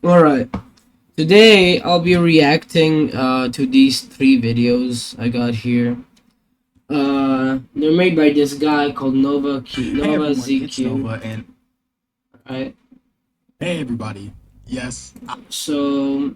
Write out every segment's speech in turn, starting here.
Alright. Today I'll be reacting to these three videos I got here. They're made by this guy called Hey Nova everyone, it's ZQ. Nova, and Right. hey everybody. Yes, So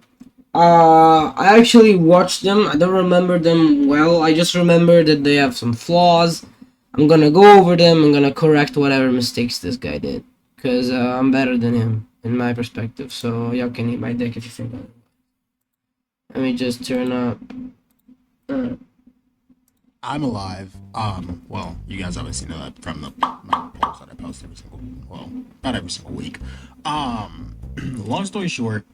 I actually watched them. I don't remember them well. I just remember that they have some flaws. I'm gonna go over them. I'm gonna correct whatever mistakes this guy did, cause I'm better than him in my perspective. So y'all can eat my dick if you think that. Let me just turn up. I'm alive. Well, you guys obviously know that from the my polls that I post every single, well, not every single week. Long story short,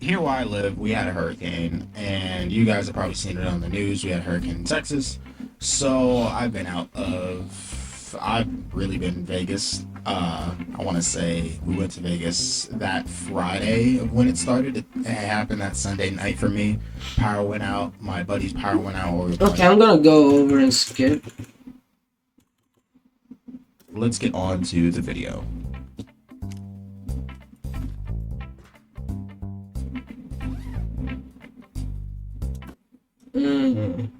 here where I live, we had a hurricane, and you guys have probably seen it on the news. We had a hurricane in Texas, so I've been out of. I've really been in Vegas. I want to say we went to Vegas that Friday of when it started. It happened that Sunday night for me. Power went out. My buddy's power went out. Or Okay, I'm gonna go over and skip. let's get on to the video. Mm.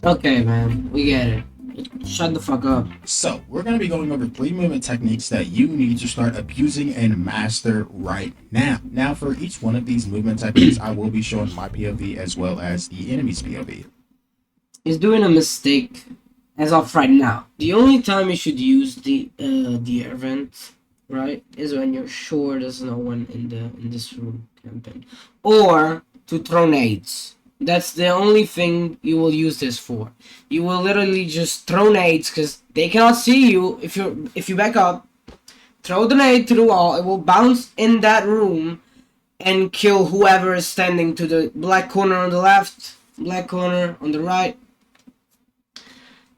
Okay, man, we get it. Shut the fuck up. So, we're going to be going over 3 movement techniques that you need to start abusing and master right now. Now, for each one of these movement techniques, I will be showing my POV as well as the enemy's POV. He's doing a mistake as of right now. The only time you should use the air vent, right, is when you're sure there's no one in this room camping, or to throw nades. That's the only thing you will use this for. You will literally just throw nades because they cannot see you. If you back up, throw the nade to the wall. It will bounce in that room and kill whoever is standing to the black corner on the left, black corner on the right.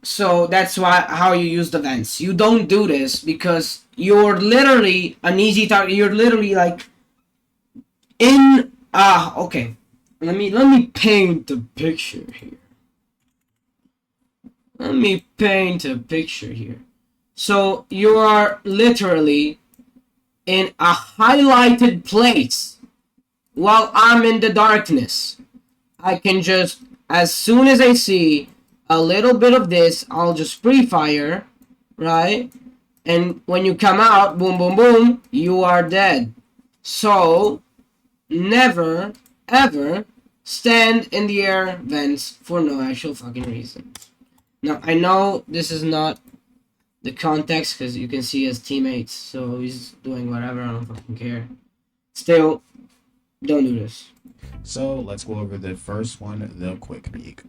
So that's how you use the vents. You don't do this because you're literally an easy target. You're literally like in okay. Let me paint the picture here. Let me paint a picture here. So you are literally in a highlighted place while I'm in the darkness. I can just, as soon as I see a little bit of this, I'll just pre-fire, right? And when you come out, boom, boom, boom, you are dead. So, never, ever stand in the air vents for no actual fucking reason. Now, I know this is not the context because you can see his teammates, so he's doing whatever, I don't fucking care. Still, don't do this. So, let's go over the first one, the quick peek.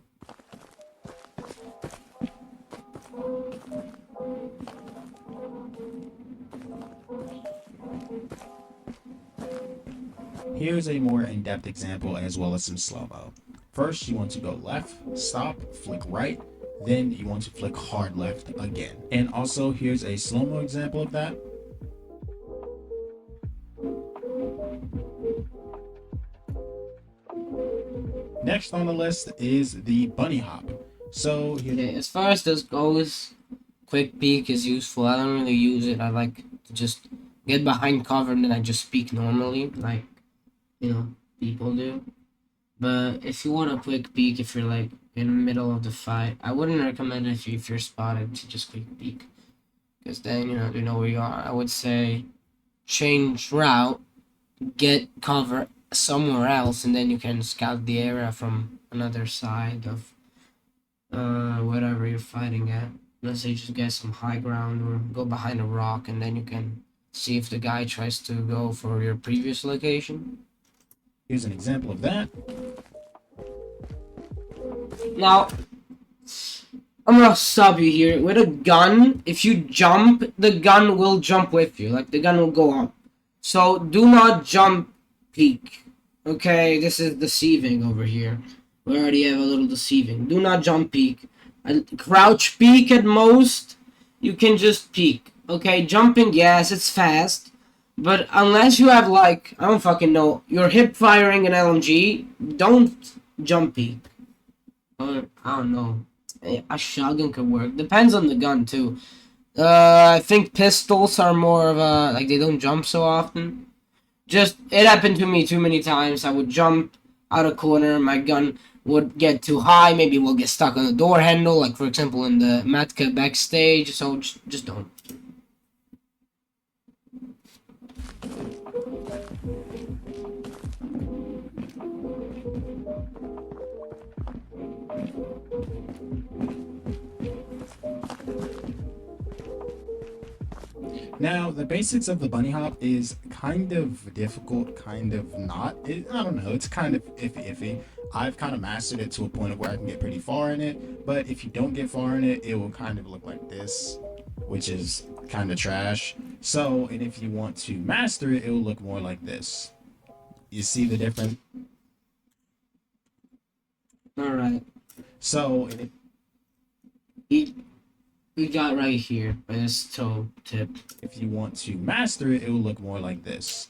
Here's a more in-depth example as well as some slow-mo. First, you want to go left, stop, flick right, then you want to flick hard left again. And also, here's a slow-mo example of that. Next on the list is the bunny hop. So, okay, as far as this goes, quick peek is useful. I don't really use it. I like to just get behind cover and then I just speak normally, like, people do. But if you want a quick peek, if you're like in the middle of the fight, I wouldn't recommend it if you're spotted to just quick peek, because then they know where you are. I would say change route, get cover somewhere else, and then you can scout the area from another side of whatever you're fighting at. Let's say just get some high ground or go behind a rock, and then you can see if the guy tries to go for your previous location. here's an example of that. Now, I'm gonna stop you here. With a gun, if you jump, the gun will jump with you. Like, the gun will go up. So, do not jump peek. Okay, this is deceiving over here. We already have a little deceiving. Do not jump peek. Crouch peek at most. You can just peek. Okay, jumping, yes, it's fast. But unless you have, like, I don't fucking know, you're hip firing an LMG, don't jump peek. Or, I don't know. A shotgun could work. Depends on the gun, too. I think pistols are more of a, like, they don't jump so often. Just, it happened to me too many times. I would jump out a corner, my gun would get too high, maybe we'll get stuck on the door handle, like for example in the Matka backstage, so just don't. Now, the basics of the bunny hop is kind of difficult, kind of not. I don't know, it's kind of iffy. I've kind of mastered it to a point of where I can get pretty far in it, but if you don't get far in it, it will kind of look like this, which is kind of trash. So, and if you want to master it, it will look more like this. You see the difference? Alright. So, We got right here by this toe tip. if you want to master it, it will look more like this.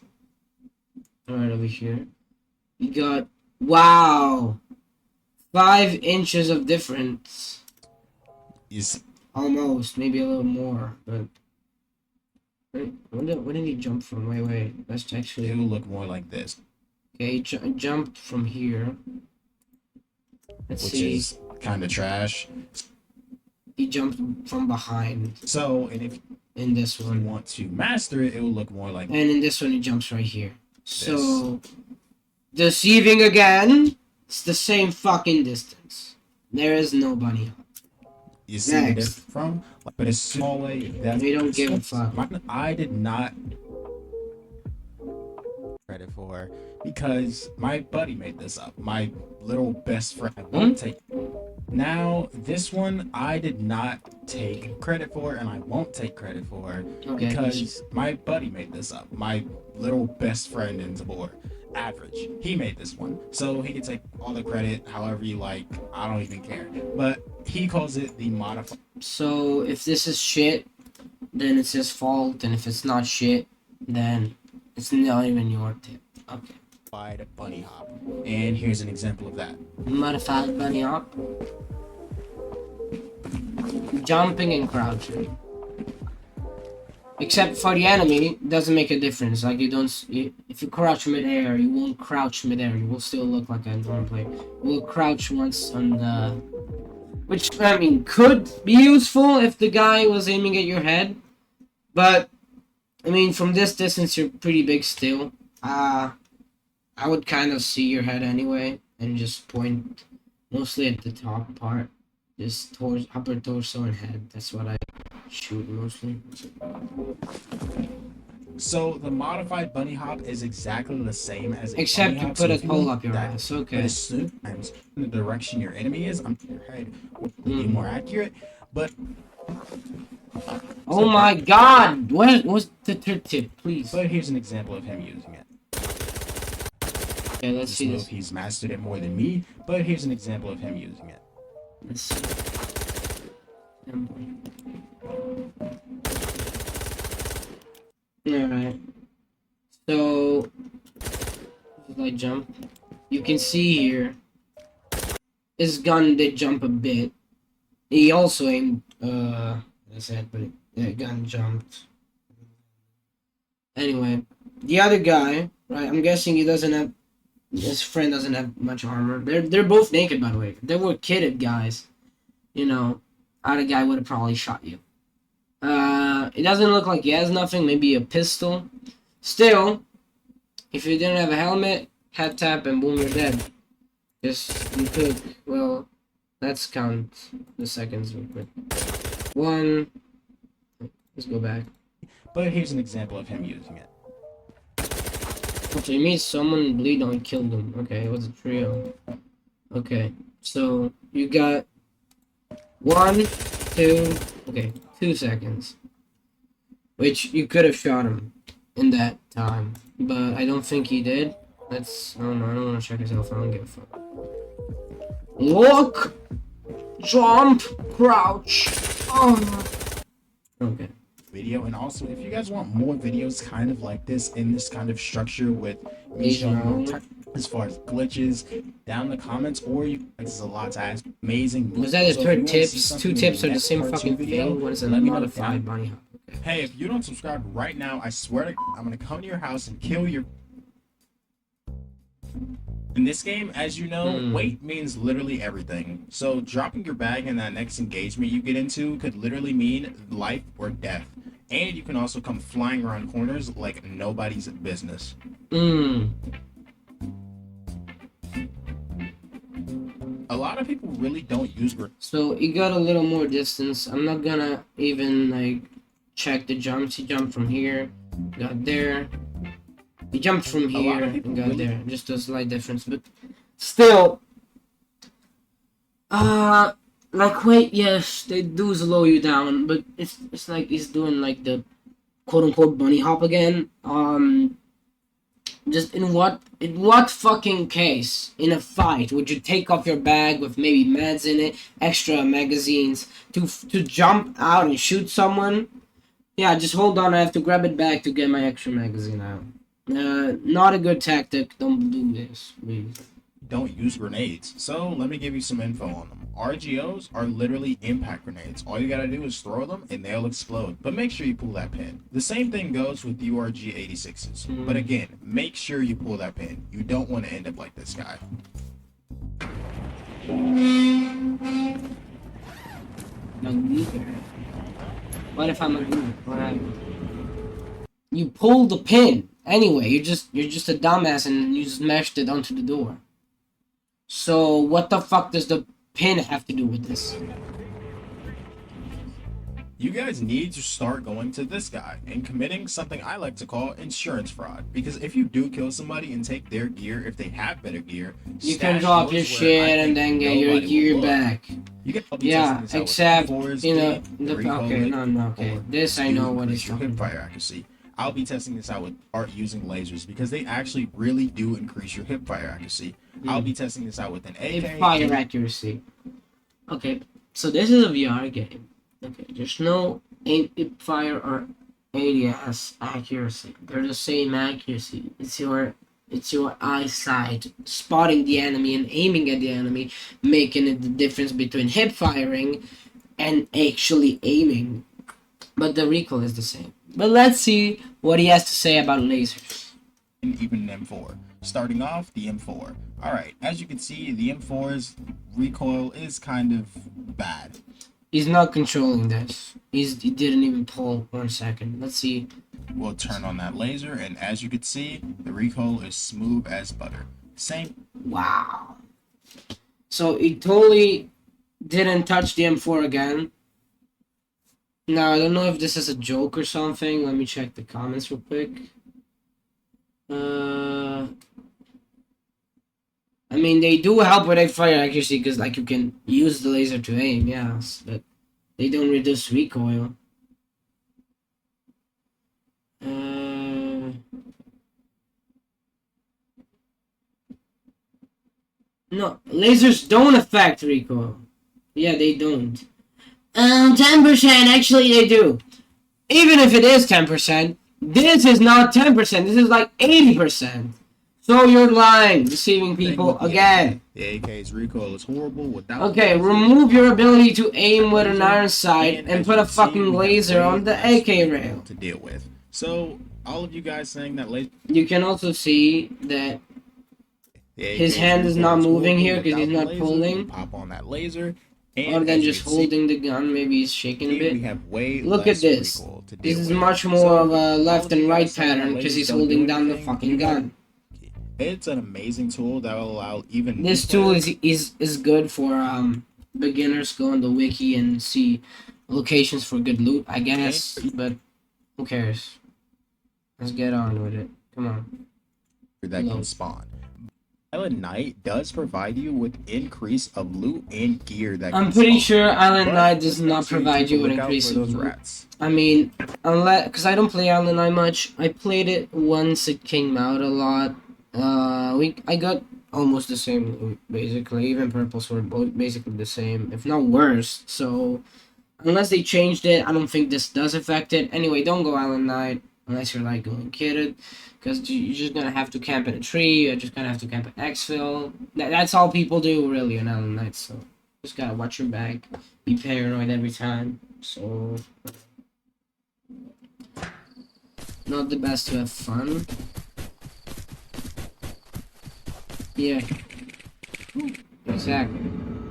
Right over here. We got, wow, 5 inches of difference. You see, Almost, maybe a little more, but where did he jump from? Wait, that's actually, it will look more like this, okay, he jumped from here. Let's which see. is kind of trash. He jumped from behind So, and if in this you one. want to master it, it will look more like And in this one, he jumps right here. So, deceiving again. It's the same fucking distance. There is no bunny hop. you see the difference from, but it's small way. That We don't give a fuck. I did not credit for because my buddy made this up. My little best friend. I won't take. Now this one I did not take credit for, and I won't take credit for Okay. because my buddy made this up. My little best friend in Tabor, Average. He made this one, so he can take all the credit however you like. I don't even care. But he calls it the modified So, if this is shit, then it's his fault, and if it's not shit, then it's not even your tip. Okay. bunny hop. And here's an example of that. Modified bunny hop. Jumping and crouching. Except for the enemy, it doesn't make a difference. Like, if you crouch midair, you won't crouch midair. You will still look like a normal player. You will crouch once on the... Which, I mean, could be useful if the guy was aiming at your head. But, I mean, from this distance, you're pretty big still. I would kind of see your head anyway, and just point mostly at the top part. Just towards upper torso and head. That's what I shoot mostly. So the modified bunny hop is exactly the same as a Except bunny you hop, put so a if you hole want up your that, ass. but Okay. as soon as in the direction your enemy is, your head would be more accurate. But Oh my god! What was the third tip, please? but here's an example of him using it. Okay, let's This see move, this. he's mastered it more than me. But here's an example of him using it. Let's see. Alright. So, if I jump, you can see here, his gun did jump a bit. He also aimed, I said, but the gun jumped. Anyway, the other guy, right, I'm guessing his friend doesn't have much armor. They're both naked, by the way. If they were kitted guys, you know, other guy would have probably shot you. It doesn't look like he has nothing, maybe a pistol. Still, if you didn't have a helmet, head tap and boom, you're dead. Just, you could, well, let's count the seconds real quick. 1, let's go back. But here's an example of him using it. Okay, it means someone bleed on killed him. Okay, it was a trio. Okay, so you got 1, 2, okay, 2 seconds. Which you could have shot him in that time. But I don't think he did. I don't know, I don't want to check himself, I don't give a fuck. Look! Jump! Crouch! Oh. Okay. Video, and also if you guys want more videos kind of like this in this kind of structure with me showing more as far as glitches down in the comments, or you guys, it's a lot to ask. Amazing. Was that the So if you third wanna see tips? something Two in tips are the next same part two fucking video, thing. What is a let me know modified down. bunny hop? Okay. Hey, if you don't subscribe right now, I swear to I'm gonna come to your house and kill your. In this game, as you know, weight means literally everything. So dropping your bag in that next engagement you get into could literally mean life or death. And you can also come flying around corners like nobody's business. A lot of people really don't use grenades. So he got a little more distance. I'm not gonna even like check the jumps. He jumped from here, got there. He jumped from here and got there. Just a slight difference, but still, like wait, yes, they do slow you down, but it's like he's doing like the quote unquote bunny hop again. Just in what fucking case in a fight would you take off your bag with maybe meds in it, extra magazines to jump out and shoot someone? Yeah, just hold on. I have to grab it back to get my extra magazine out. Not a good tactic. Don't do this, please. Don't use grenades. So let me give you some info on them. RGOs are literally impact grenades. All you gotta do is throw them and they'll explode. But make sure you pull that pin. The same thing goes with URG 86s. But again, make sure you pull that pin. You don't want to end up like this guy. What if I'm a goober? What happened? You pulled the pin. Anyway, you're just a dumbass and you smashed it onto the door. So what the fuck does the pin have to do with this? You guys need to start going to this guy and committing something I like to call insurance fraud. Because if you do kill somebody and take their gear, if they have better gear, you can drop your shit and then get your gear back. You get yeah, except you know okay. This I know what it's talking about. Fire accuracy. I'll be testing this out with art using lasers because they actually really do increase your hip fire accuracy. I'll be testing this out with an AK. Hip fire accuracy. Okay, so this is a VR game. Okay, there's no hip fire or ADS accuracy. They're the same accuracy. It's your eyesight spotting the enemy and aiming at the enemy, making it the difference between hip firing and actually aiming. But the recoil is the same. But let's see what he has to say about lasers. And even an M4. Starting off, the M4. Alright, as you can see, the M4's recoil is kind of bad. He's not controlling this. He didn't even pull 1 second. Let's see. We'll turn on that laser, and as you can see, the recoil is smooth as butter. Same. Wow. So he totally didn't touch the M4 again. Now, I don't know if this is a joke or something. Let me check the comments real quick. I mean, they do help with fire accuracy because, like, you can use the laser to aim, yes, but they don't reduce recoil. No, lasers don't affect recoil. Yeah, they don't. 10%, actually they do. Even if it is 10%, this is not 10%, this is like 80%. So you're lying, deceiving people again. The AK's recoil is horrible without... Okay, remove your ability to aim with an iron sight and put a fucking laser on the AK rail. To deal with. So, all of you guys saying that laser... You can also see that his hand is not moving here because he's not pulling. Pop on that laser. Other than just holding the gun, maybe he's shaking a bit. We have way Look at this. This is much more of a left and right pattern because he's holding down the fucking gun. It's an amazing tool that will allow even... This tool is good for beginners. Go on the wiki and see locations for good loot, I guess. But who cares? Let's get on with it. Come on. That can spawn. Island Night does provide you with increase of loot and gear that I'm pretty sure Island Night does not provide you with increase of loot. I mean, unless, because I don't play Island Night much. I played it once it came out a lot. I got almost the same loot, basically. Even purples were both basically the same, if not worse. So, unless they changed it, I don't think this does affect it. Anyway, don't go Island Night. unless you're like going kitted, because you're just gonna have to camp in a tree. You're just gonna have to camp at exfil. That's all people do really on Island Nights. So just gotta watch your back, be paranoid every time. So not the best to have fun. Yeah, exactly.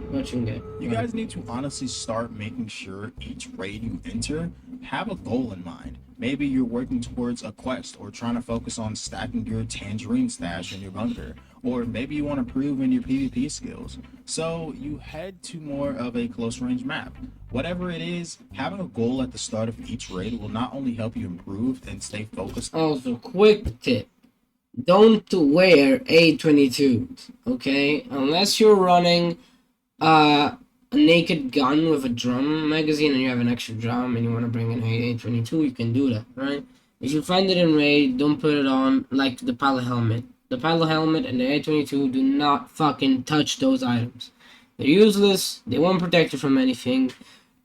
What you get. You guys need to honestly start making sure each raid you enter have a goal in mind. Maybe you're working towards a quest or trying to focus on stacking your tangerine stash in your bunker. Or maybe you want to improve in your PvP skills. So you head to more of a close range map. Whatever it is, having a goal at the start of each raid will not only help you improve and stay focused. Also, quick tip. Don't wear A22s, okay? Unless you're running a naked gun with a drum magazine and you have an extra drum and you want to bring in A22, you can do that, right? If you find it in raid, don't put it on like the pilot helmet. The pilot helmet and the A22 do not fucking touch those items. They're useless, they won't protect you from anything,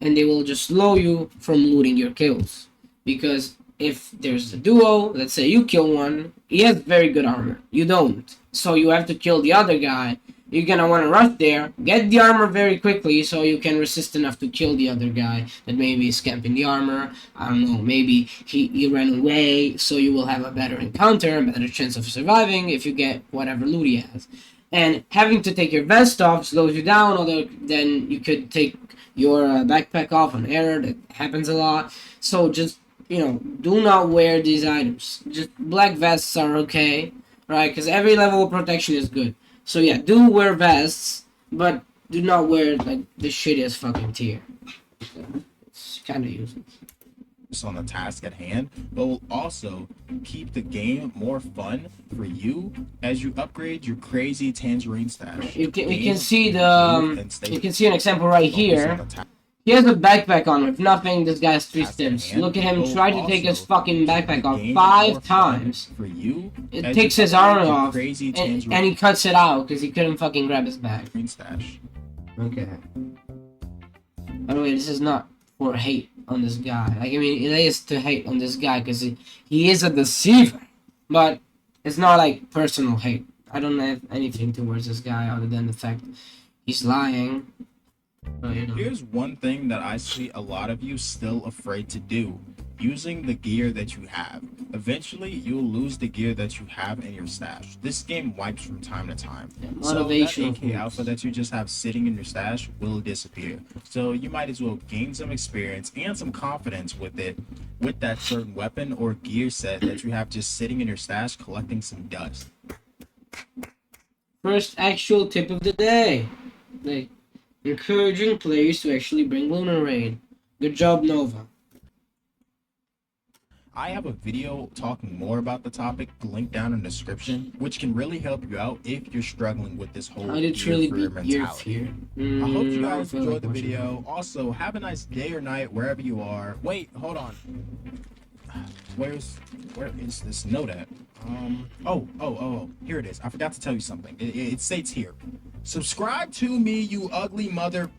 and they will just slow you from looting your kills. Because if there's a duo, let's say you kill one, he has very good armor. You don't. So you have to kill the other guy. You're gonna want to rush there, get the armor very quickly so you can resist enough to kill the other guy that maybe is camping the armor. I don't know, maybe he ran away, so you will have a better encounter, a better chance of surviving if you get whatever loot he has. And having to take your vest off slows you down, although then you could take your backpack off on error. That happens a lot. So just, do not wear these items. Just black vests are okay, right? Because every level of protection is good. So yeah, do wear vests, but do not wear like the shittiest fucking tier. It's kind of useless. On the task at hand, but will also keep the game more fun for you as you upgrade your crazy tangerine stash. We can see you can see an example right here. He has a backpack on with nothing. This guy has 3 stims. Look at him try to take his fucking backpack off 5 times. For you, it takes his armor off, and he cuts it out because he couldn't fucking grab his bag. Okay. By the way, this is not for hate on this guy. Like, I mean, it is to hate on this guy because he is a deceiver, but it's not like personal hate. I don't have anything towards this guy other than the fact he's lying. Here's one thing that I see a lot of you still afraid to do: using the gear that you have. Eventually, you'll lose the gear that you have in your stash. This game wipes from time to time. So that AK alpha that you just have sitting in your stash will disappear. So you might as well gain some experience and some confidence with it, with that certain weapon or gear set that you have just sitting in your stash collecting some dust. First actual tip of the day. Like, encouraging players to actually bring Lunar Raid. Good job, Nova. I have a video talking more about the topic linked down in the description, which can really help you out if you're struggling with this whole fear mentality. I hope you guys enjoyed the video. Also, have a nice day or night wherever you are. Wait, hold on. Where is this note at? Oh, here it is. I forgot to tell you something. It states here: subscribe to me, you ugly mother.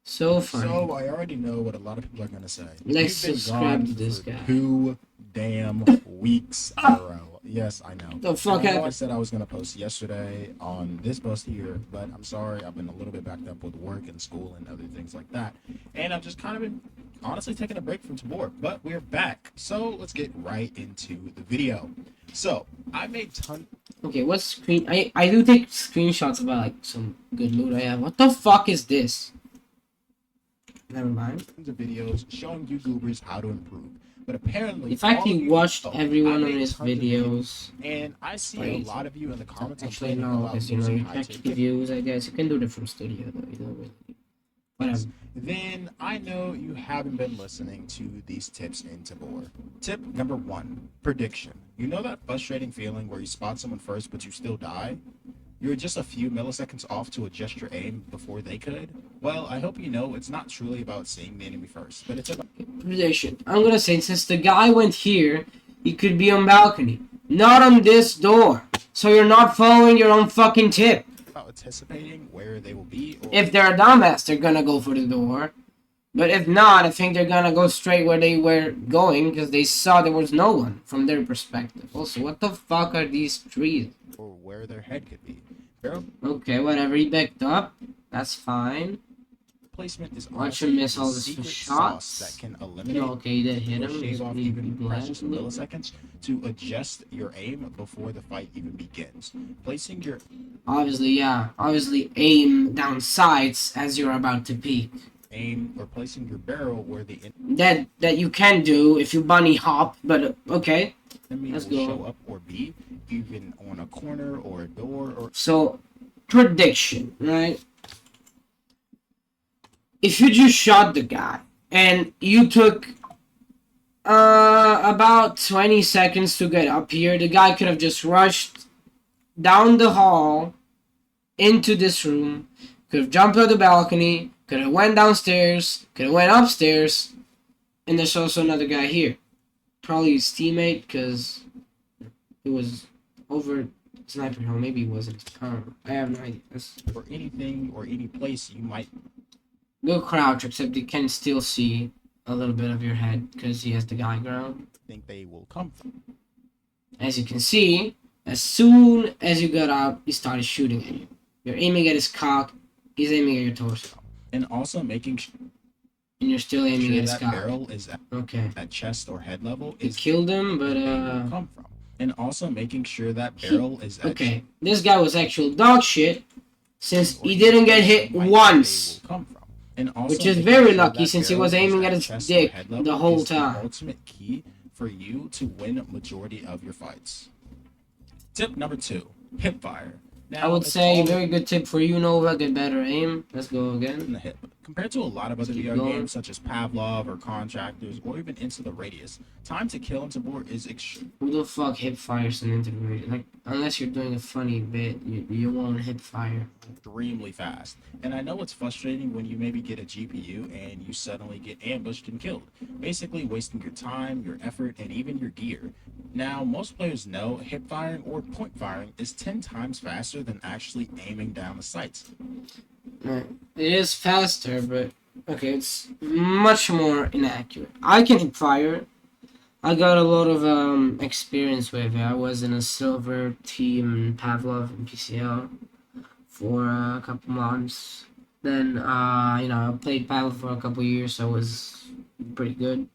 So funny. So I already know what a lot of people are gonna say. Let's subscribe to this guy. 2 damn weeks in a row. Yes, I know. The fuck happened? I said I was gonna post yesterday on this post here, but I'm sorry. I've been a little bit backed up with work and school and other things like that, and I've just kind of been honestly taking a break from Tabor. But we're back, so let's get right into the video. So I made Okay, what's screen? I do take screenshots about like some good loot I have. What the fuck is this? Never mind. The videos showing you goobers how to improve, but apparently, in fact, he watched every one of his videos, and I see a lot of you in the comments. Actually, no, because you check the views. I guess you can do it from studio though. You don't really. Whatever. Then I know you haven't been listening to these tips in Tabor. Tip number 1: prediction. You know that frustrating feeling where you spot someone first, but you still die? You're just a few milliseconds off to adjust your aim before they could? Well, I hope you know it's not truly about seeing the enemy first, but it's about... Prediction. I'm gonna say, since the guy went here, he could be on balcony. Not on this door. So you're not following your own fucking tip. About anticipating where they will be, or... If they're a dumbass, they're gonna go for the door. But if not, I think they're gonna go straight where they were going because they saw there was no one from their perspective. Also, what the fuck are these trees? or where their head could be. Barrel Okay, whatever. He backed up. That's fine. placement is Watch honestly him miss the all the secret shots. sauce that can eliminate Okay, that hit or him. shave off He even bled precious a little. milliseconds to adjust your aim before the fight even begins. Placing your Obviously, yeah. Obviously, aim down sights as you're about to peek. aim or placing your barrel where the That you can do if you bunny hop, but okay. enemy Let's will go. show up or be, even on a corner or a door or So, prediction, right? If you just shot the guy and you took about 20 seconds to get up here, the guy could have just rushed down the hall into this room, could have jumped out the balcony, could have went downstairs, could have went upstairs, and there's also another guy here. Probably his teammate, because it was over Sniper Hill. Maybe it wasn't. I have no idea. or anything or any place you might Go crouch, except you can still see a little bit of your head because he has the high ground. think they will come from. As you can see, as soon as you got out, he started shooting at you. You're aiming at his cock, he's aiming at your torso. And also making And you're still aiming sure at his that cock. barrel is Okay. at chest or head level You is killed him, but where they will come from. And also making sure that barrel is at okay. This guy was actual dog shit since or he didn't get place hit you might think once. they will come from. And also Which is making very sure lucky that since he barrel was is aiming at his chest or dick head level the whole is time. The ultimate key for you to win a majority of your fights. Tip number 2, hip fire. Now, I would it's say all very good tip for you, Nova. Get better aim. Let's go in again. the hip. Compared to a lot of other Keep VR going. games such as Pavlov or Contractors or even Into the Radius, time to kill and support is extremely Who the fuck hip fires an integrated? Like, unless you're doing a funny bit, you won't hip fire. fast. And I know it's frustrating when you maybe get a GPU and you suddenly get ambushed and killed, basically wasting your time, your effort, and even your gear. Now, most players know hip firing or point firing is 10 times faster than actually aiming down the sights. Right. It is faster, but okay, it's much more inaccurate. I can hip fire. I got a lot of experience with it. I was in a silver team in Pavlov and PCL for a couple months. Then I played Pavlov for a couple years, so it was pretty good.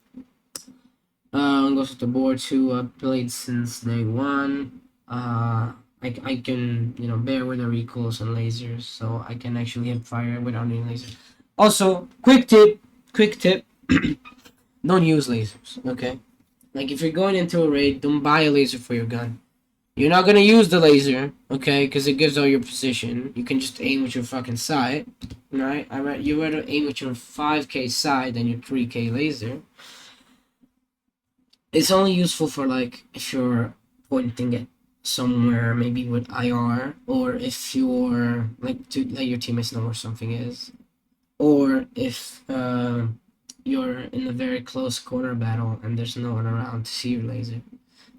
Goes with the board too. I played since day one. I can bear with the recoils and lasers, so I can actually hip fire without any lasers. Also, quick tip, don't use lasers, okay? Like if you're going into a raid, don't buy a laser for your gun. You're not gonna use the laser, okay? Because it gives all your position. You can just aim with your fucking sight, right? You rather aim with your 5K sight than your 3K laser. It's only useful for like if you're pointing it somewhere, maybe with IR, or if you're like to let your teammates know where something is, or if you're in a very close corner battle and there's no one around to see your laser.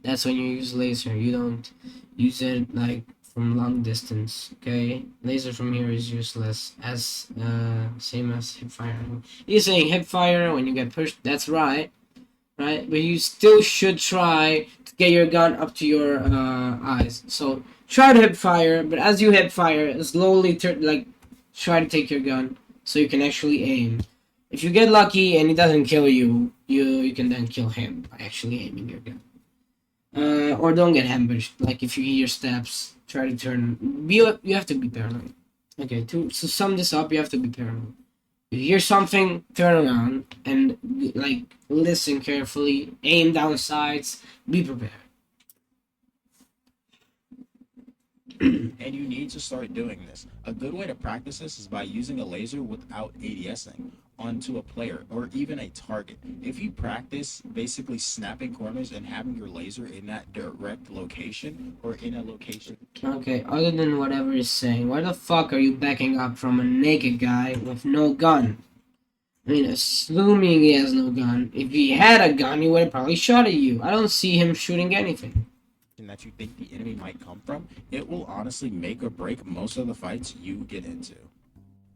That's when you use laser. You don't use it like from long distance. Okay, laser from here is useless. As same as hip fire. You're saying hip fire when you get pushed. That's right. Right, but you still should try to get your gun up to your eyes. So try to hip fire, but as you hip fire, slowly try to take your gun so you can actually aim. If you get lucky and he doesn't kill you, you can then kill him by actually aiming your gun. Or don't get ambushed. Like if you hear steps, try to turn. You have to be paranoid. Okay, to sum this up, you have to be paranoid. You hear something, turn around and like listen carefully, aim down sights, be prepared. And you need to start doing this. A good way to practice this is by using a laser without ADSing onto a player or even a target. If you practice basically snapping corners and having your laser in that direct location or in a location. Okay, other than whatever he's saying, why the fuck are you backing up from a naked guy with no gun? I mean, assuming he has no gun. If he had a gun, he would have probably shot at you. I don't see him shooting anything. That you think the enemy might come from, it will honestly make or break most of the fights you get into.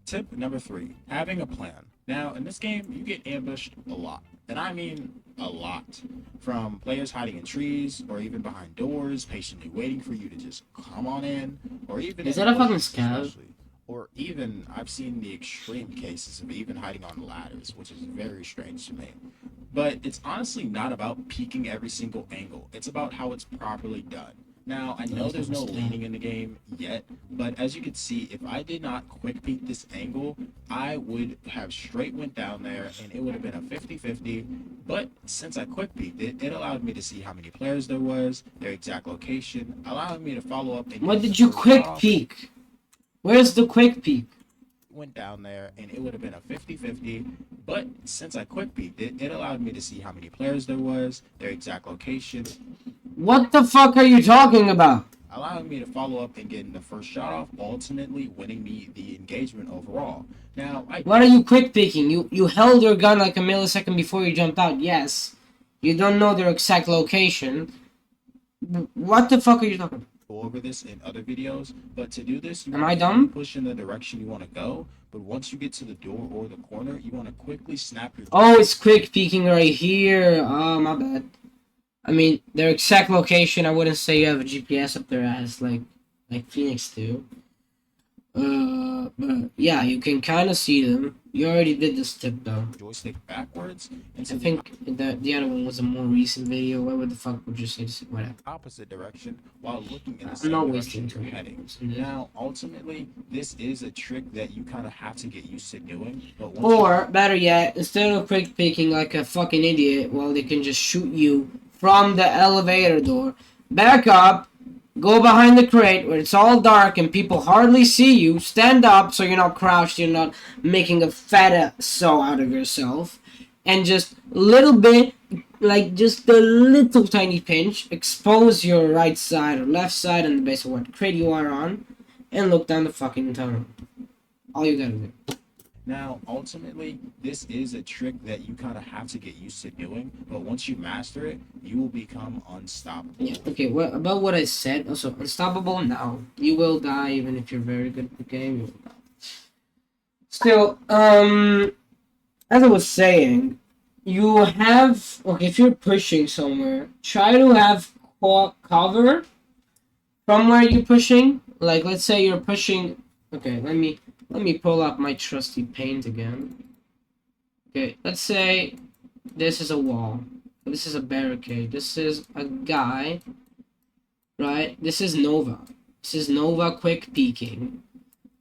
Tip number 3, having a plan. Now, in this game, you get ambushed a lot. And I mean a lot. From players hiding in trees, or even behind doors, patiently waiting for you to just come on in, or even Is in that a fucking bushes, scav? especially. Or even, I've seen the extreme cases of even hiding on ladders, which is very strange to me. But it's honestly not about peeking every single angle, it's about how it's properly done. Now, I know That's there's not a no scav. leaning in the game yet, but as you can see, if I did not quick peek this angle, I would have straight went down there and it would have been a 50-50. But since I quick peeked it, it allowed me to see how many players there was, their exact location, allowing me to follow up and What get the did you first shot quick off. peek? Where's the quick peek? Went down there and it would have been a 50-50. But since I quick peeked it, it allowed me to see how many players there was, their exact location, What the fuck are you talking about? allowing me to follow up and getting the first shot off, ultimately winning me the engagement overall. Now, I What are do. you quick peeking? You held your gun like a millisecond before you jumped out. Yes. You don't know their exact location. What the fuck are you talking about? Go over this in other videos, but to do this, you Am want I to fully dumb? push in the direction you want to go. But once you get to the door or the corner, you want to quickly snap your. Oh, it's quick peeking right here. Oh, my bad. I mean, their exact location, I wouldn't say you have a GPS up their ass like Phoenix do. But yeah, you can kind of see them. You already did this tip though. Joystick backwards I into the think the other one was a more recent video. Why the fuck would you say this? Whatever. opposite direction while looking in the I'm same not wasting direction you're time heading. on this. Now, ultimately, this is a trick that you kind of have to get used to doing, but once you Or better yet, instead of quick picking like a fucking idiot, well, they can just shoot you from the elevator door. Back up, go behind the crate where it's all dark and people hardly see you. Stand up so you're not crouched, you're not making a fat so out of yourself. And just little bit, like just a little tiny pinch, expose your right side or left side on the base of what crate you are on, and look down the fucking tunnel. All you gotta do. Now, ultimately, this is a trick that you kind of have to get used to doing, but once you master it, you will become unstoppable. Yeah, okay, well, about what I said, also, unstoppable, no. You will die even if you're very good at the game, you will die. Still, as I was saying, you have, okay, if you're pushing somewhere, try to have cover from where you're pushing. Like, let's say you're pushing, okay, let me pull up my trusty paint again. Okay, let's say this is a wall. This is a barricade. This is a guy. Right? This is Nova. This is Nova quick peeking.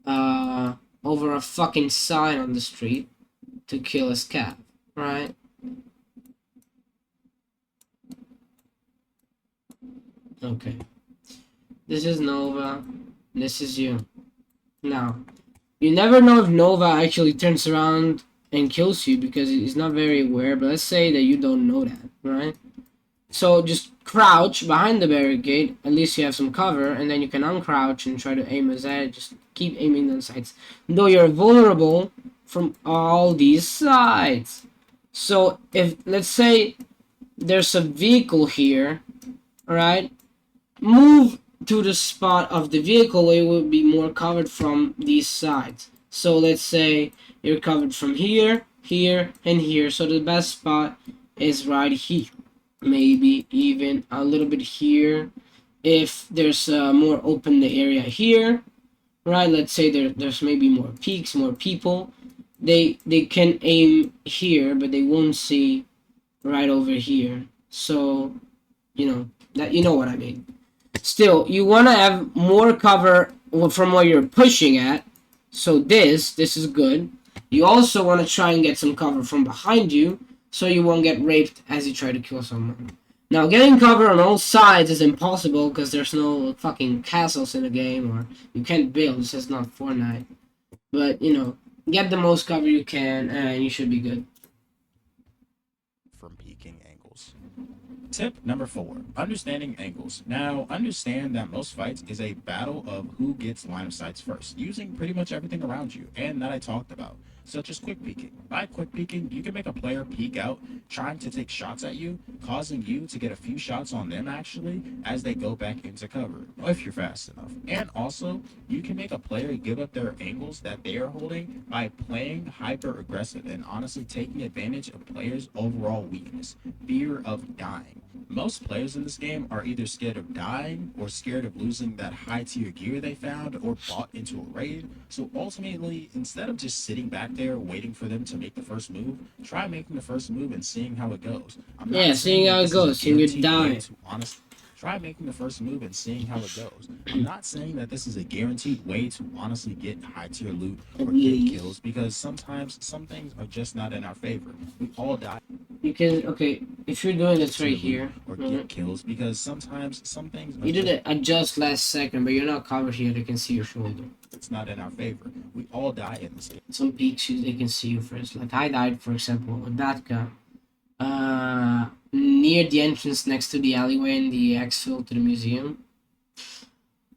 Over a fucking sign on the street to kill a scav. Right? Okay. This is Nova. This is you. Now, you never know if Nova actually turns around and kills you because he's not very aware, but let's say that you don't know that, right? So just crouch behind the barricade. At least you have some cover, and then you can uncrouch and try to aim his head. Just keep aiming the sides. Though you're vulnerable from all these sides. So if let's say there's a vehicle here, alright? Move to the spot of the vehicle where you will be more covered from these sides. So let's say you're covered from here, here, and here. So the best spot is right here. Maybe even a little bit here if there's more open the area here, right? Let's say there's maybe more peaks, more people, they can aim here but they won't see right over here. So you know what I mean. Still, you want to have more cover from where you're pushing at. So this is good. You also want to try and get some cover from behind you so you won't get raped as you try to kill someone. Now, getting cover on all sides is impossible because there's no fucking castles in the game, or you can't build. This is not Fortnite. But, get the most cover you can and you should be good. From peeking angles. Tip number 4, understanding angles. Now, understand that most fights is a battle of who gets line of sights first, using pretty much everything around you, and that I talked about. such as quick peeking. By quick peeking, you can make a player peek out, trying to take shots at you, causing you to get a few shots on them actually as they go back into cover, if you're fast enough. And also, you can make a player give up their angles that they are holding by playing hyper aggressive and honestly taking advantage of players' overall weakness, fear of dying. Most players in this game are either scared of dying or scared of losing that high tier gear they found or bought into a raid. So ultimately, instead of just sitting back there waiting for them to make the first move, try making the first move and seeing how it goes. I'm Yeah, not seeing saying how that it this is a goes, seeing you guaranteed way die. to honestly try making the first move and seeing how it goes. I'm not saying that this is a guaranteed way to honestly get high tier loot or get kills because sometimes some things are just not in our favor. We all die You can, okay, if you're doing this right to loot here, or get kills because sometimes some things are you did just it adjust last second, but you're not covered here. They can see your shoulder. it's not in our favor. We all die in this game. Some peaks they can see you first. Like I died, for example, with Batka, near the entrance next to the alleyway in the exfil to the museum.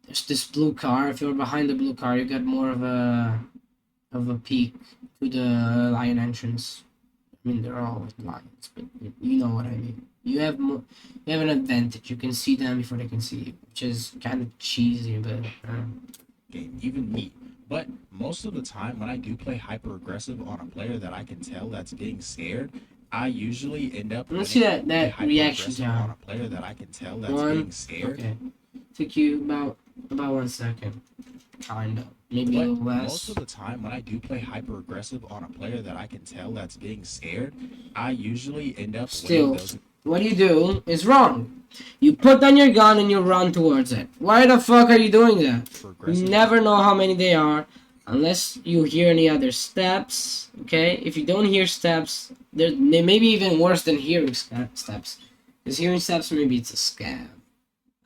There's this blue car. If you're behind the blue car, you get more of a peek to the lion entrance. I mean, they're all lions, but you know what I mean. You have an advantage. You can see them before they can see you, which is kind of cheesy, but Game, even me. But most of the time, when I do play hyper aggressive on a player that I can tell that's getting scared, I usually end up let's see winning. that reaction On a time. player that I can tell that's One, getting scared. okay, took you about 1 second, kind of, maybe a But little most less. of the time, when I do play hyper aggressive on a player that I can tell that's getting scared, I usually end up winning Still, those. what you do is wrong. You put down your gun and you run towards it. Why the fuck are you doing that? For You aggressive never know how many they are unless you hear any other steps. Okay? If you don't hear steps, they may be even worse than hearing steps. Because hearing steps, maybe it's a scab.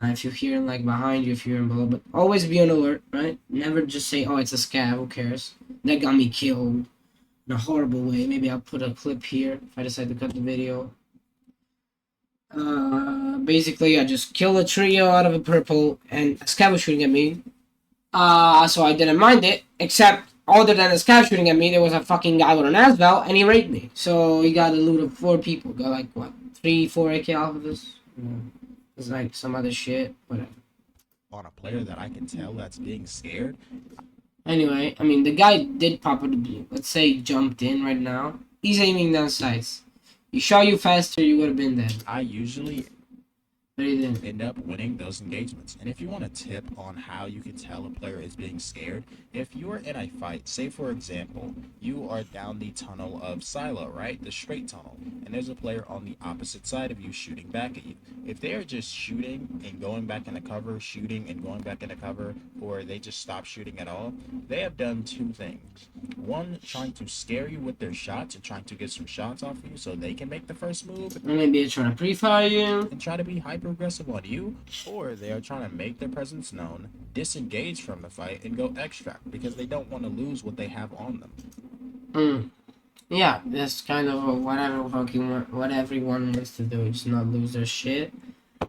If you're hearing like behind you, if you're hearing below, but always be on alert, right? Never just say, oh, it's a scab, who cares? That got me killed in a horrible way. Maybe I'll put a clip here if I decide to cut the video. Basically, I just killed a trio out of a purple, and a scav was shooting at me. So I didn't mind it, except other than the scav shooting at me, there was a fucking guy with an asval, and he raped me. So he got a loot of 4 people. Got like, what, 3, 4 AK off of this? It's like some other shit, whatever. On a player that I can tell that's getting scared, Anyway, I mean, the guy did pop with the blue. Let's say he jumped in right now. He's aiming down sights. He shot you faster, you would have been dead. I usually But he didn't. end up winning those engagements. And if you want a tip on how you can tell a player is being scared, if you're in a fight, say for example, you are down the tunnel of Silo, right? The straight tunnel, and there's a player on the opposite side of you shooting back at you. If they're just shooting and going back into cover, shooting and going back into cover, or they just stop shooting at all, they have done 2 things. One, trying to scare you with their shots and trying to get some shots off of you so they can make the first move Or maybe they're trying to pre-fire you. and try to be hyper aggressive on you, or they are trying to make their presence known, disengage from the fight, and go extract because they don't want to lose what they have on them. Yeah, that's kind of what everyone wants to do, just not lose their shit.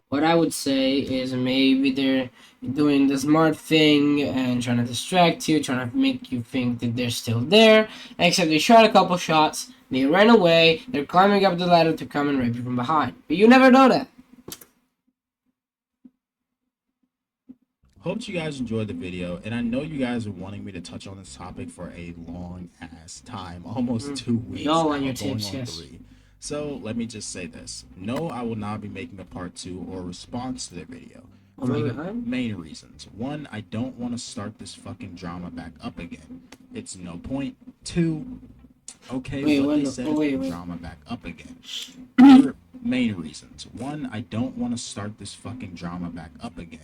What I would say is maybe they're doing the smart thing and trying to distract you, trying to make you think that they're still there, except they shot a couple shots, they ran away, they're climbing up the ladder to come and rape you from behind. But you never know that. Hope you guys enjoyed the video, and I know you guys are wanting me to touch on this topic for a long ass time, almost 2 weeks. We all want now, your going tips, on yes. 3. So let me just say this: no, I will not be making a part 2 or response to the video. Oh For my the God. main reasons. 1, I don't want to start this fucking drama back up again. It's no point. 2, okay, Wait, what what they the- said oh, is wait, the wait. drama back up again. For main reasons. 1, I don't want to start this fucking drama back up again.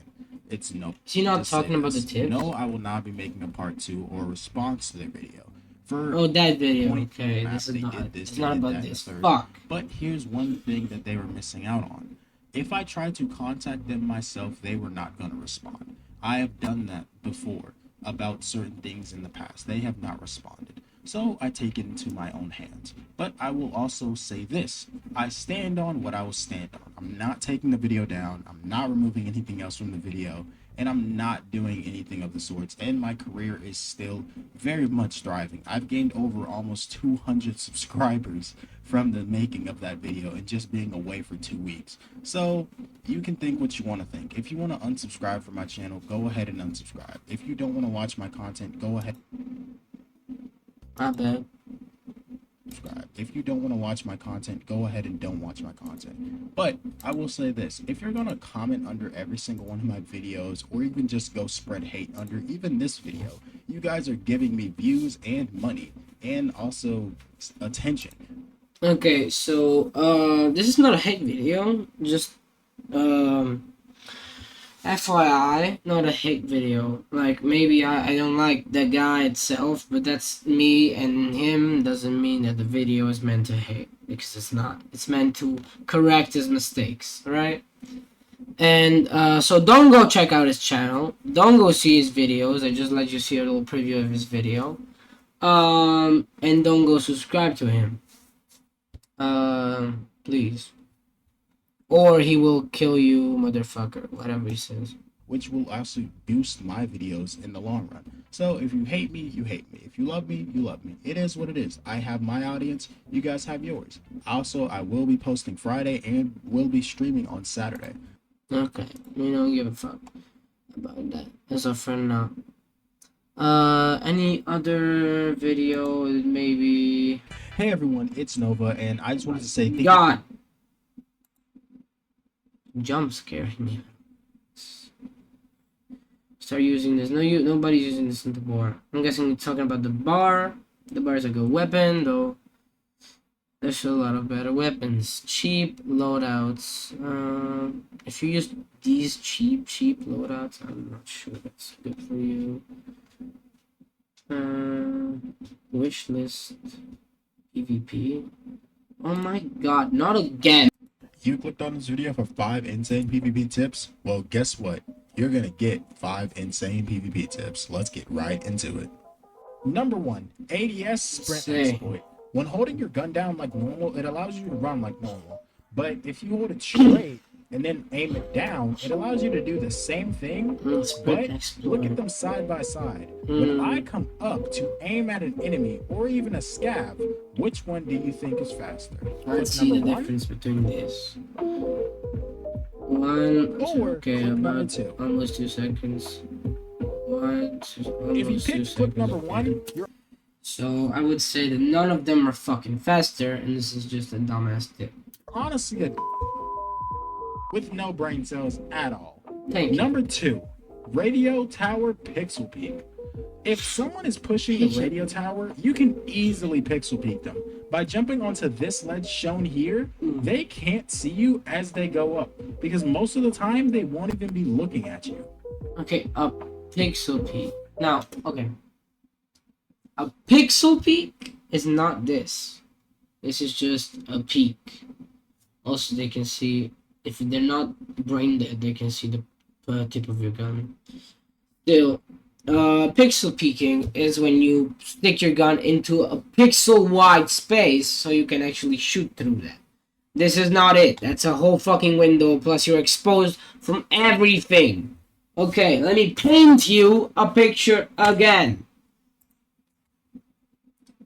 It's no. Is he not just say talking about the this. tips? No, I will not be making a part 2 or response to the video. For Oh, that video. point Okay, map, this is they not. did this, It's they not did about that, and this. the third. Fuck. But here's one thing that they were missing out on. If I tried to contact them myself, they were not going to respond. I have done that before about certain things in the past. They have not responded. So I take it into my own hands. But I will also say this. I stand on what I will stand on. I'm not taking the video down. I'm not removing anything else from the video. And I'm not doing anything of the sorts. And my career is still very much thriving. I've gained over almost 200 subscribers from the making of that video and just being away for 2 weeks. So you can think what you want to think. If you want to unsubscribe from my channel, go ahead and unsubscribe. If you don't want to watch my content, go ahead. My bad. Subscribe. If you don't want to watch my content, go ahead and don't watch my content. But I will say this, if you're going to comment under every single one of my videos, or even just go spread hate under even this video, you guys are giving me views and money and also attention. Okay, so this is not a hate video, just FYI, not a hate video. Like, maybe I don't like the guy itself, but that's me and him doesn't mean that the video is meant to hate, because it's not. It's meant to correct his mistakes, right? And so don't go check out his channel. Don't go see his videos. I just let you see a little preview of his video. And don't go subscribe to him. Please. Or he will kill you, motherfucker, whatever he says. Which will also boost my videos in the long run. So if you hate me, you hate me. If you love me, you love me. It is what it is. I have my audience. You guys have yours. Also, I will be posting Friday and will be streaming on Saturday. Okay, we don't give a fuck about that. As of for now. Any other video, maybe? Hey everyone, it's Nova, and I just wanted to say thank God! Jump scaring me. Start using this. Nobody's using this in the bar. I'm guessing you're talking about the bar. The bar is a good weapon, though. There's a lot of better weapons. Cheap loadouts. If you use these cheap loadouts, I'm not sure that's good for you. Wish list. PvP. Oh my god, not again. you clicked on this video for 5 insane PvP tips. Well, guess what? You're gonna get 5 insane PvP tips. Let's get right into it. Number 1, ADS sprint exploit. When holding your gun down like normal, it allows you to run like normal. But if you hold it straight and then aim it down, it allows you to do the same thing, but look at them side by side. When I come up to aim at an enemy or even a scav, which one do you think is faster? Let's see the difference between this. One, okay, about 2. Almost 2 seconds. Almost if you pick clip number 1, you're... So I would say that none of them are fucking faster, and this is just a dumbass tip. Honestly, with no brain cells at all. Thank you. Number 2, radio tower pixel peek. If someone is pushing the radio tower, you can easily pixel peek them. By jumping onto this ledge shown here, they can't see you as they go up, because most of the time they won't even be looking at you. Okay, a pixel peek. Now, okay. A pixel peek is not this. This is just a peek. Also, they can see, if they're not brain dead, they can see the tip of your gun. Still, pixel peeking is when you stick your gun into a pixel-wide space so you can actually shoot through that. This is not it. That's a whole fucking window, plus you're exposed from everything. Okay, let me paint you a picture again.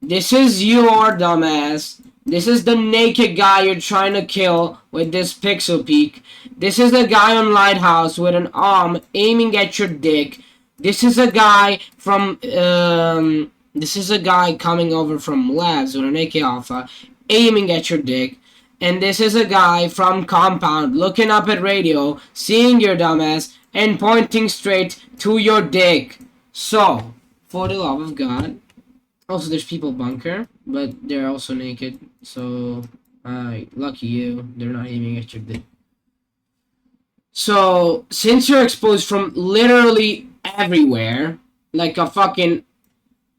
This is your dumbass. This is the naked guy you're trying to kill with this pixel peek. This is the guy on Lighthouse with an arm aiming at your dick. This is a guy from, this is a guy coming over from labs with an AK Alpha aiming at your dick. And this is a guy from Compound looking up at radio, seeing your dumbass, and pointing straight to your dick. So, for the love of God. Also, there's people bunker, but they're also naked. So, lucky you, they're not aiming at your dick. So, since you're exposed from literally everywhere, like a fucking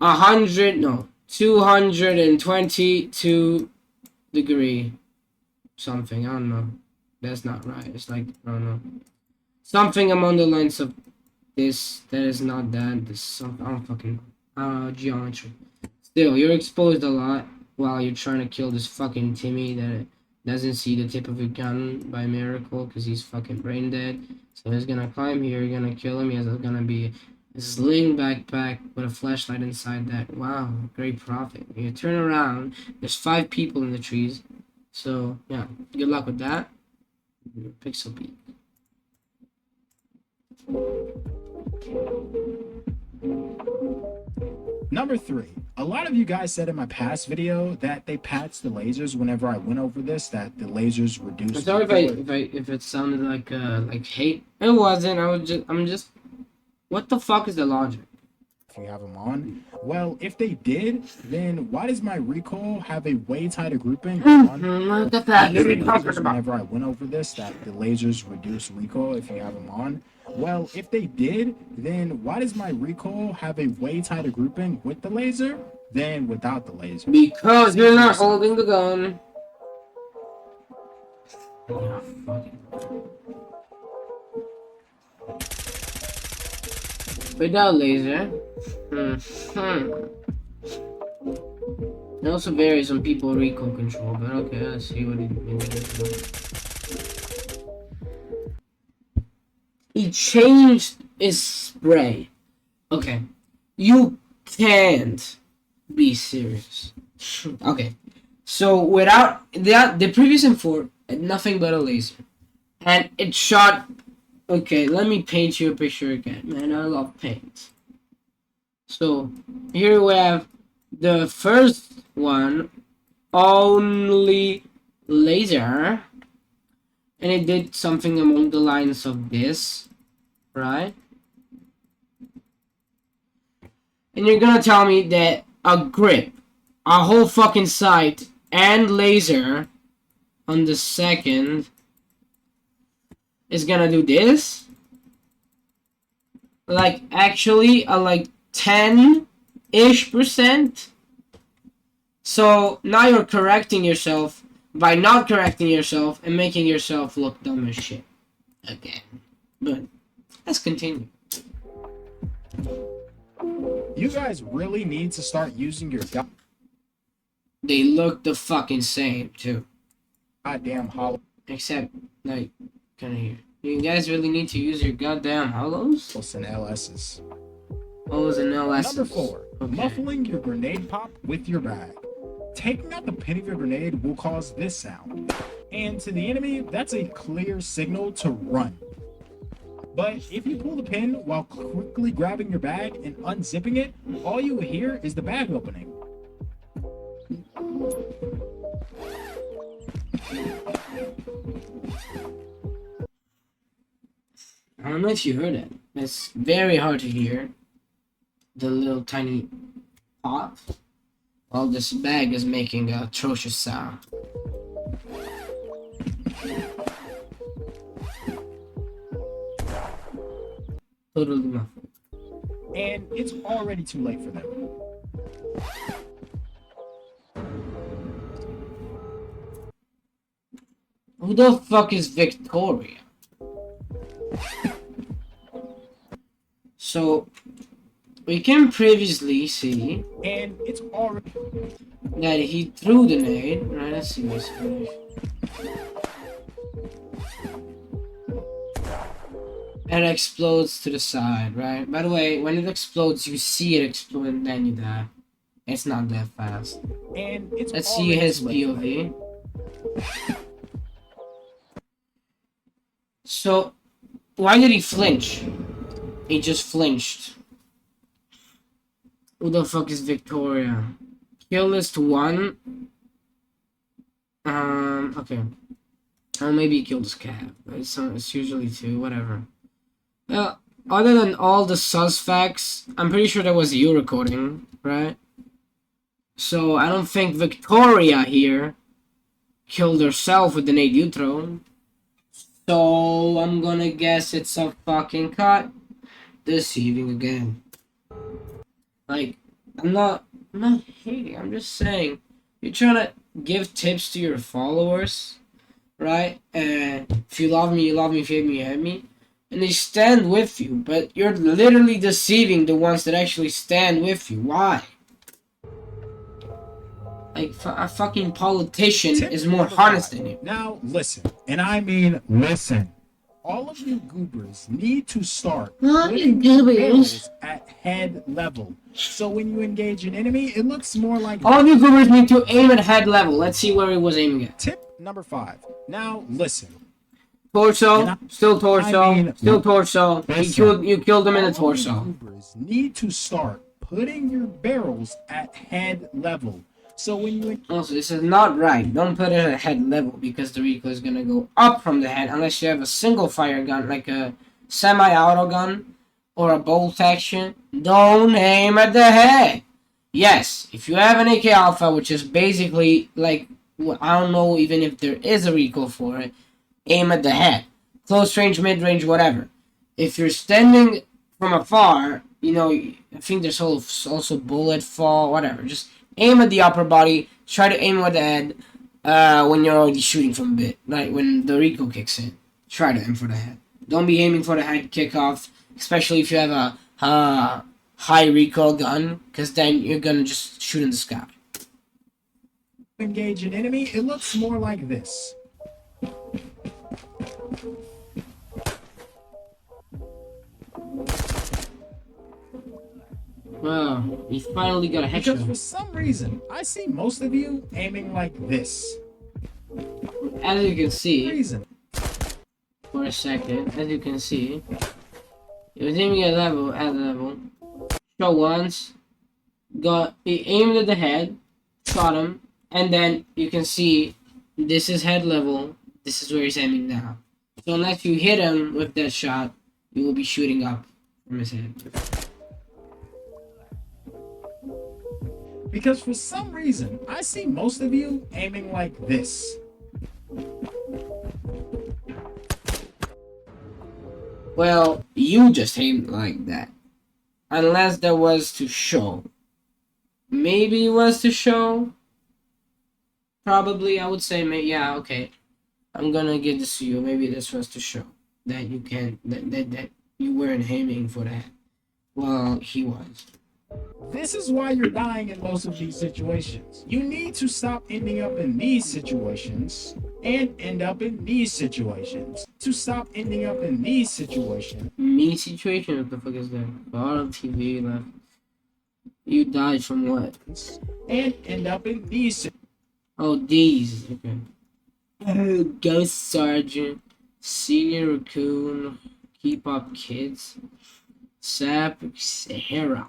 222 degree something, I don't know. That's not right. It's like, I don't know. Something among the lines of this, that is not that, this something, I don't fucking, geometry. Still, you're exposed a lot while you're trying to kill this fucking Timmy that doesn't see the tip of your gun by miracle because he's fucking brain dead. So he's gonna climb here, you're gonna kill him. He has gonna be a sling backpack with a flashlight inside that. Wow, great profit. You turn around, there's 5 people in the trees. So, yeah, good luck with that. Pixel Peak. Number 3. A lot of you guys said in my past video that they patched the lasers whenever I went over this, that the lasers reduced. I'm sorry if it sounded like hate. It wasn't. I'm just what the fuck is the logic? If you have them on. Well, if they did, then why does my recoil have a way tighter grouping? What the fuck are you talking about? Whenever I went over this, that the lasers reduce recoil if you have them on. Well, if they did, then why does my recoil have a way tighter grouping with the laser than without the laser? Because you're not holding the gun. Oh, fuck it. Without laser. It also varies on people recoil control, but okay, let's see what he did. He changed his spray. Okay. You can't be serious. Okay. So without the previous M4 had nothing but a laser. And it shot. Okay, let me paint you a picture again. Man, I love paint. So here we have the first one, only laser. And it did something along the lines of this, right? And you're gonna tell me that a grip, a whole fucking sight, and laser on the second is gonna do this? Like, actually, like 10-ish%? So, now you're correcting yourself by not correcting yourself and making yourself look dumb as shit again. But let's continue. You guys really need to start using your They look the fucking same too. goddamn hollow. Except, like, kind of here. You guys really need to use your goddamn hollows? And LSs. O's and LSs. Number 4. Okay. Muffling your grenade pop with your bag. Taking out the pin of your grenade will cause this sound. And to the enemy, that's a clear signal to run. But if you pull the pin while quickly grabbing your bag and unzipping it, all you hear is the bag opening. I don't know if you heard it. It's very hard to hear. The little tiny pop. While this bag is making a atrocious sound. Totally muffled. And it's already too late for them. Who the fuck is Victoria? So, we can previously see And it's already that he threw the nade. Right, let's see this finish. And it explodes to the side, right? By the way, when it explodes, you see it explode and then you die. It's not that fast. and it's Let's see his too late for them. POV. So, why did he flinch? He just flinched. Who the fuck is Victoria? Kill list 1. Okay. Oh, maybe he killed his cat. It's usually 2, whatever. Well, other than all the suspects, I'm pretty sure that was you recording, right? So, I don't think Victoria here killed herself with the nade you throw. So, I'm gonna guess it's a fucking cut. Deceiving again. Like, I'm not hating, I'm just saying, you're trying to give tips to your followers, right? And if you love me, you love me. If you hate me, you hate me. And they stand with you, but you're literally deceiving the ones that actually stand with you. Why? Like a fucking politician Tip is more number honest 5. than you. Now listen, and I mean listen. All of you goobers need to start putting your barrels at head level. So when you engage an enemy, it looks more like. All of you goobers need to aim at head level. Let's see where he was aiming at. Tip number 5. Now listen. Torso, still torso, I mean, still torso. You killed him in the All of you torso. goobers need to start putting your barrels at head level. So when you Also, this is not right. Don't put it at head level because the recoil is gonna go up from the head unless you have a single fire gun like a semi-auto gun or a bolt action. Don't aim at the head. Yes, if you have an AK Alpha, which is basically like I don't know even if there is a recoil for it, aim at the head, close range, mid range, whatever. If you're standing from afar, you know I think there's also bullet fall, whatever. Just aim at the upper body. Try to aim at the head when you're already shooting from a bit. Like when the recoil kicks in. Try to aim for the head. Don't be aiming for the head kickoff, especially if you have a high recoil gun, because then you're gonna just shoot in the sky. engage an enemy, it looks more like this. Wow, he finally got a Because for headshot. some reason, I see most of you aiming like this. As you can see, Reason. for a second, as you can see, he was aiming at level. Shot once, he aimed at the head, shot him, and then you can see this is head level, this is where he's aiming now. So unless you hit him with that shot, you will be shooting up from his head. Because for some reason, I see most of you aiming like this. Well, you just aimed like that. Unless that was to show. Maybe it was to show. Probably, I would say, yeah, okay. I'm gonna give this to you. Maybe this was to show that you can, that you weren't aiming for that. Well, he was. This is why you're dying in most of these situations. You need to stop ending up in these situations and end up in these situations. To stop ending up in these situations. Me situation? What the fuck is that? Bottom TV left. You died from what? And end up in these. Oh, these. Okay. Oh, Ghost Sergeant, Senior Raccoon, Keep Up Kids, Sap, Herox.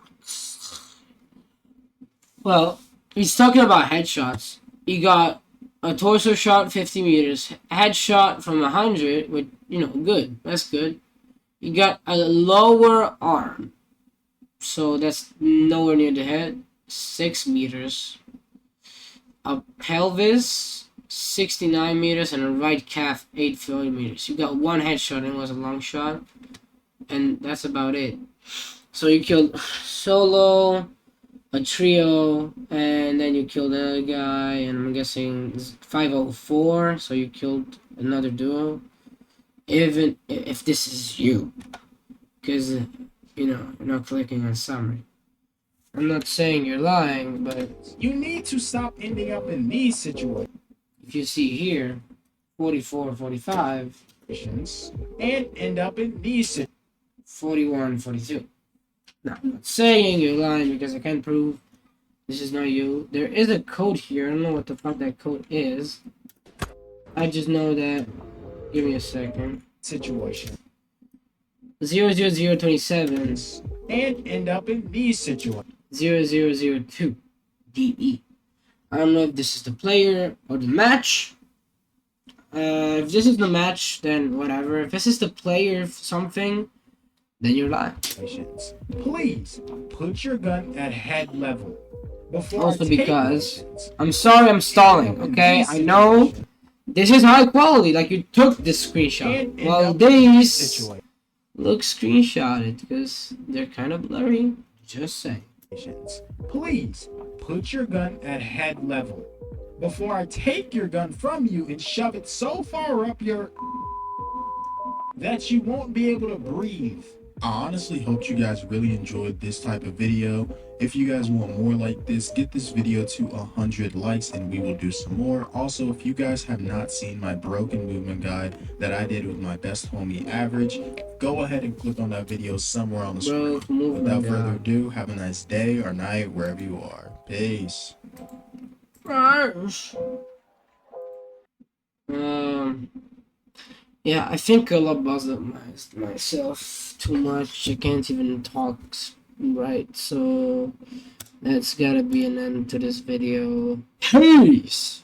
Well, he's talking about headshots. You got a torso shot 50 meters, headshot from 100, with, good. That's good. You got a lower arm, so that's nowhere near the head, 6 meters. A pelvis, 69 meters, and a right calf, 840 meters. You got one headshot and it was a long shot, and that's about it. So you killed solo, a trio, and then you killed another guy, and I'm guessing it's 504, so you killed another duo. Even if this is you, because, you're not clicking on summary. I'm not saying you're lying, but you need to stop ending up in these situations. If you see here, 44, 45, and end up in these situations. 41, 42. Now, I'm not saying you're lying because I can't prove this is not you. There is a code here. I don't know what the fuck that code is. I just know that. Give me a second. Situation. 00027 and end up in these situations. 0002 DE. I don't know if this is the player or the match. If this is the match, then whatever. If this is the player something, then you're lying. Please put your gun at head level. Also because I'm sorry I'm stalling, okay? I know this is high quality, like you took this screenshot. Well, these look screenshotted because they're kind of blurry. Just saying. Please put your gun at head level before I take your gun from you and shove it so far up your that you won't be able to breathe. I honestly hope you guys really enjoyed this type of video. If you guys want more like this, get this video to 100 likes and we will do some more. Also, if you guys have not seen my broken movement guide that I did with my best homie Average, go ahead and click on that video somewhere on the screen. Bro, movement Without further guide. ado, have a nice day or night wherever you are. Peace. Gosh. Um, yeah, I think I'll buzz up myself too much. I can't even talk right, so that's gotta be an end to this video. Peace!